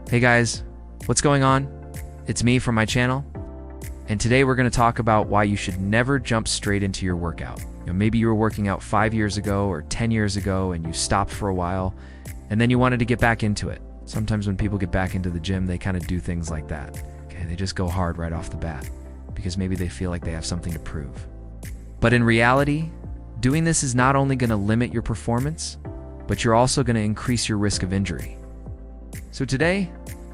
Hey guys, what's going on? It's me from my channel, and today we're going to talk about why you should never jump straight into your workout. Maybe you were working out 5 years ago or 10 years ago and you stopped for a while, and then you wanted to get back into it. Sometimes when people get back into the gym, they kind of do things like that. Okay, they just go hard right off the bat because maybe they feel like they have something to prove. But in reality, doing this is not only going to limit your performance, but you're also going to increase your risk of injury. So today,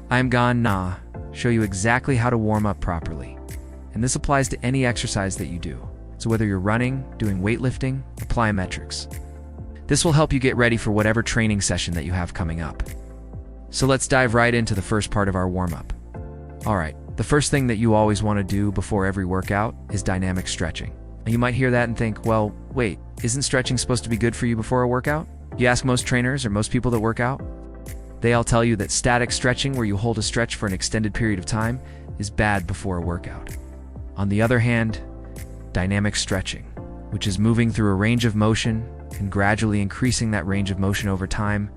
I'm gonna show you exactly how to warm up properly. And this applies to any exercise that you do. So whether you're running, doing weightlifting, or plyometrics, this will help you get ready for whatever training session that you have coming up. So let's dive right into the first part of our warm-up. All right, the first thing that you always want to do before every workout is dynamic stretching. And you might hear that and think, well, wait, isn't stretching supposed to be good for you before a workout? You ask most trainers or most people that work out, they all tell you that static stretching, where you hold a stretch for an extended period of time, is bad before a workout. On the other hand, dynamic stretching, which is moving through a range of motion and gradually increasing that range of motion over time,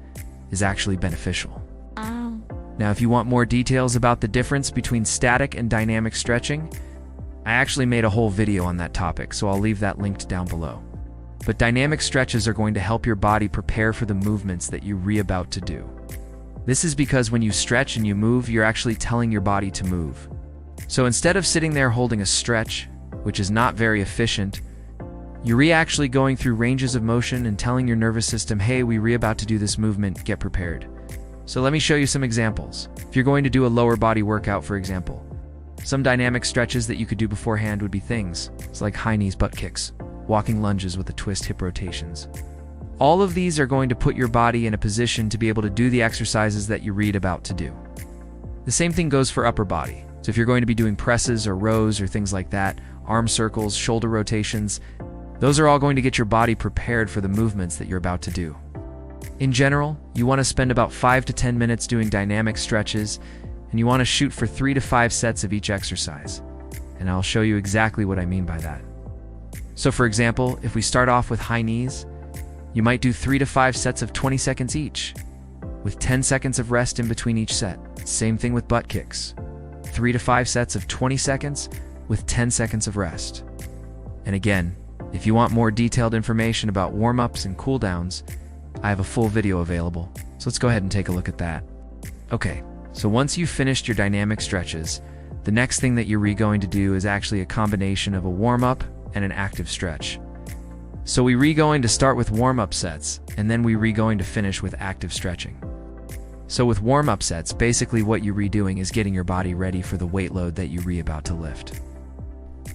is actually beneficial. Now, if you want more details about the difference between static and dynamic stretching, I actually made a whole video on that topic, so I'll leave that linked down below. But dynamic stretches are going to help your body prepare for the movements that you're about to do. This is because when you stretch and you move, you're actually telling your body to move. So instead of sitting there holding a stretch, which is not very efficient, you're actually going through ranges of motion and telling your nervous system, hey, we're about to do this movement, get prepared. So let me show you some examples. If you're going to do a lower body workout, for example, some dynamic stretches that you could do beforehand would be things like high knees, butt kicks, walking lunges with a twist, hip rotations. All of these are going to put your body in a position to be able to do the exercises that you're about to do. The same thing goes for upper body. So if you're going to be doing presses or rows or things like that, arm circles, shoulder rotations, those are all going to get your body prepared for the movements that you're about to do. In general, you want to spend about 5 to 10 minutes doing dynamic stretches, and you want to shoot for 3 to 5 sets of each exercise. And I'll show you exactly what I mean by that. So for example, if we start off with high knees, you might do 3 to 5 sets of 20 seconds each, with 10 seconds of rest in between each set. Same thing with butt kicks. 3 to 5 sets of 20 seconds with 10 seconds of rest. And again, if you want more detailed information about warm-ups and cool-downs, I have a full video available, so let's go ahead and take a look at that. Okay, so once you've finished your dynamic stretches, the next thing that you're going to do is actually a combination of a warm-up and an active stretch. So we're going to start with warm-up sets, and then we're going to finish with active stretching. So with warm-up sets, basically what you're doing is getting your body ready for the weight load that you're about to lift.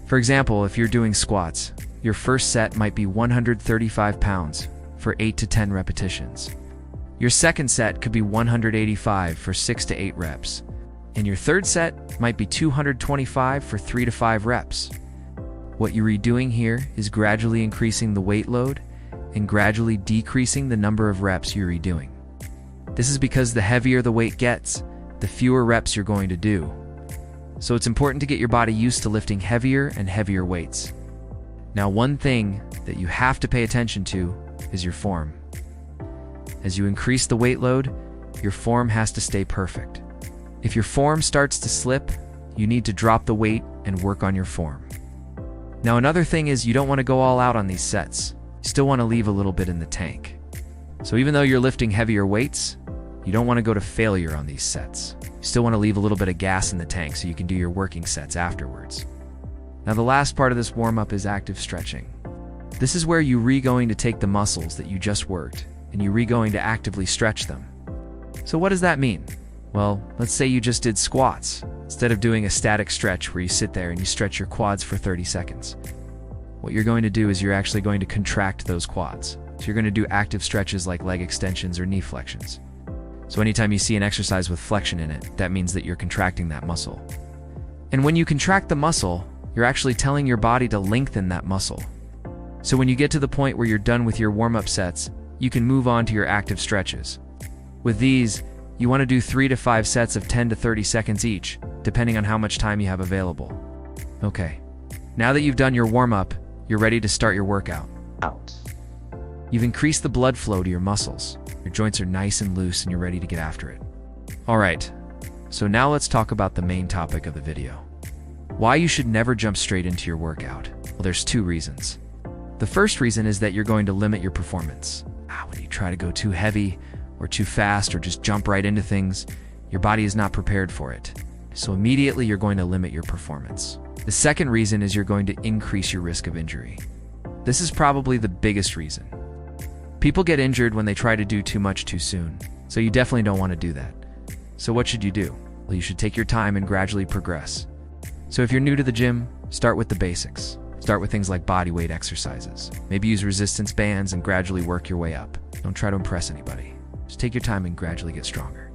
For example, if you're doing squats, your first set might be 135 pounds for 8 to 10 repetitions. Your second set could be 185 for 6 to 8 reps. And your third set might be 225 for 3 to 5 reps. What you're doing here is gradually increasing the weight load and gradually decreasing the number of reps you're doing. This is because the heavier the weight gets, the fewer reps you're going to do. So it's important to get your body used to lifting heavier and heavier weights. Now, one thing that you have to pay attention to is your form. As you increase the weight load, your form has to stay perfect. If your form starts to slip, you need to drop the weight and work on your form. Now, another thing is you don't want to go all out on these sets. You still want to leave a little bit in the tank. So even though you're lifting heavier weights, you don't want to go to failure on these sets. You still want to leave a little bit of gas in the tank so you can do your working sets afterwards. Now, the last part of this warm-up is active stretching. This is where you're going to take the muscles that you just worked and you're going to actively stretch them. So what does that mean? Well, let's say you just did squats. Instead of doing a static stretch where you sit there and you stretch your quads for 30 seconds. What you're going to do is you're actually going to contract those quads. So you're going to do active stretches like leg extensions or knee flexions. So anytime you see an exercise with flexion in it, that means that you're contracting that muscle. And when you contract the muscle, you're actually telling your body to lengthen that muscle. So when you get to the point where you're done with your warm-up sets, you can move on to your active stretches. With these, you want to do 3 to 5 sets of 10 to 30 seconds each, depending on how much time you have available. Okay, now that you've done your warm-up, you're ready to start your workout. You've increased the blood flow to your muscles. Your joints are nice and loose and you're ready to get after it. All right, So now let's talk about the main topic of the video. Why you should never jump straight into your workout. Well, there's two reasons. The first reason is that you're going to limit your performance. When you try to go too heavy or too fast or just jump right into things, your body is not prepared for it. So immediately you're going to limit your performance. The second reason is you're going to increase your risk of injury. This is probably the biggest reason. People get injured when they try to do too much too soon, so you definitely don't want to do that. So what should you do? Well, you should take your time and gradually progress. So if you're new to the gym, start with the basics. Start with things like body weight exercises. Maybe use resistance bands and gradually work your way up. Don't try to impress anybody. Just take your time and gradually get stronger.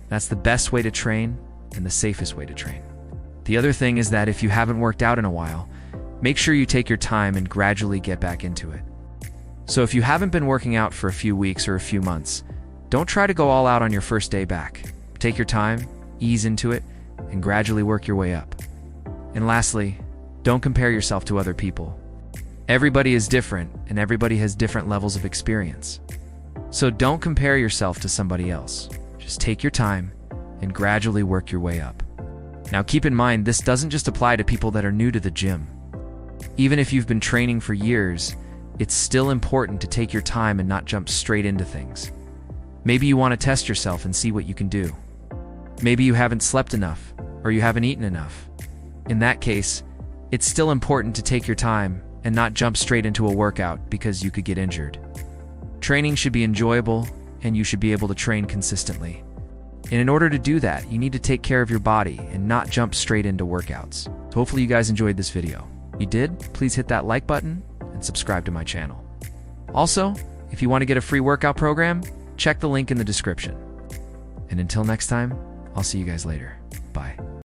That's the best way to train and the safest way to train. The other thing is that if you haven't worked out in a while, make sure you take your time and gradually get back into it. So if you haven't been working out for a few weeks or a few months, don't try to go all out on your first day back. Take your time, ease into it, and gradually work your way up. And lastly, don't compare yourself to other people. Everybody is different, and everybody has different levels of experience. So don't compare yourself to somebody else. Just take your time and gradually work your way up. Now keep in mind, this doesn't just apply to people that are new to the gym. Even if you've been training for years, it's still important to take your time and not jump straight into things. Maybe you want to test yourself and see what you can do. Maybe you haven't slept enough, or you haven't eaten enough. In that case, it's still important to take your time and not jump straight into a workout because you could get injured. Training should be enjoyable, and you should be able to train consistently. And in order to do that, you need to take care of your body and not jump straight into workouts. So hopefully you guys enjoyed this video. If you did, please hit that like button and subscribe to my channel. Also, if you want to get a free workout program, check the link in the description. And until next time, I'll see you guys later. Bye.